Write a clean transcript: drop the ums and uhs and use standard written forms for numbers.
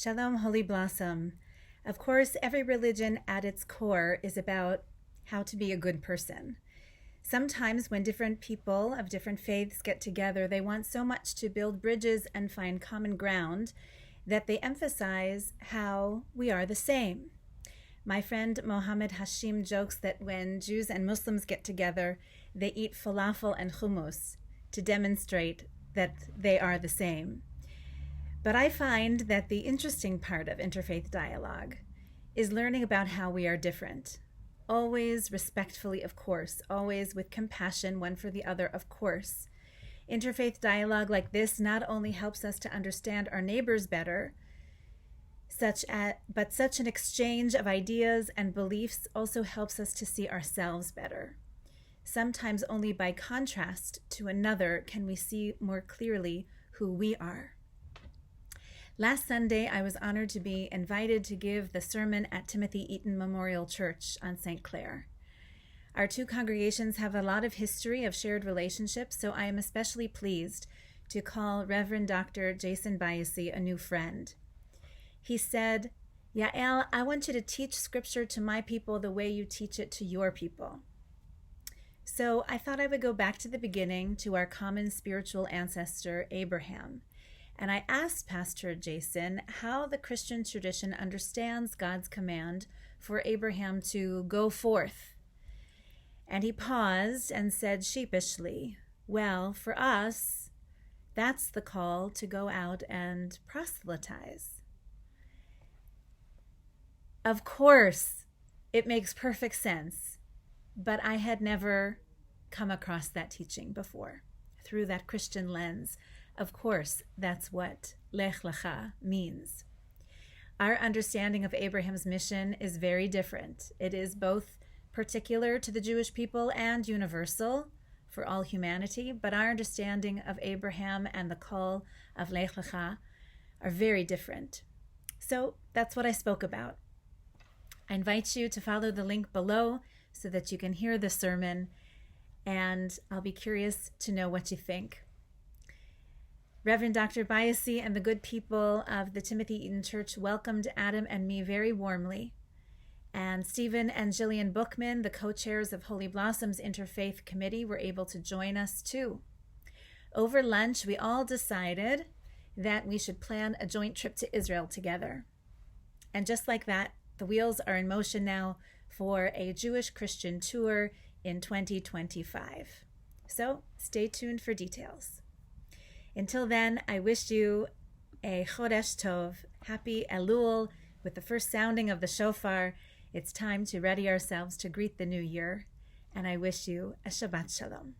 Shalom, Holy Blossom. Of course, every religion at its core is about how to be a good person. Sometimes when different people of different faiths get together, they want so much to build bridges and find common ground that they emphasize how we are the same. My friend Mohammed Hashim jokes that when Jews and Muslims get together, they eat falafel and hummus to demonstrate that they are the same. But I find that the interesting part of Interfaith Dialogue is learning about how we are different. Always respectfully, of course, always with compassion one for the other, of course. Interfaith dialogue like this not only helps us to understand our neighbors better, but such an exchange of ideas and beliefs also helps us to see ourselves better. Sometimes only by contrast to another can we see more clearly who we are. Last Sunday, I was honored to be invited to give the sermon at Timothy Eaton Memorial Church on St. Clair. Our two congregations have a lot of history of shared relationships, so I am especially pleased to call Reverend Dr. Jason Biasi a new friend. He said, "Yael, I want you to teach scripture to my people the way you teach it to your people." So I thought I would go back to the beginning, to our common spiritual ancestor, Abraham. And I asked Pastor Jason how the Christian tradition understands God's command for Abraham to go forth. And he paused and said sheepishly, "Well, for us, that's the call to go out and proselytize." Of course, it makes perfect sense, but I had never come across that teaching before through that Christian lens. Of course, that's what Lech Lecha means. Our understanding of Abraham's mission is very different. It is both particular to the Jewish people and universal for all humanity, but our understanding of Abraham and the call of Lech Lecha are very different. So that's what I spoke about. I invite you to follow the link below so that you can hear the sermon, and I'll be curious to know what you think. Reverend Dr. Biasi and the good people of the Timothy Eaton Church welcomed Adam and me very warmly. And Stephen and Jillian Bookman, the co-chairs of Holy Blossom's Interfaith Committee, were able to join us too. Over lunch, we all decided that we should plan a joint trip to Israel together. And just like that, the wheels are in motion now for a Jewish Christian tour in 2025. So stay tuned for details. Until then, I wish you a Chodesh Tov, happy Elul, with the first sounding of the shofar. It's time to ready ourselves to greet the new year, and I wish you a Shabbat Shalom.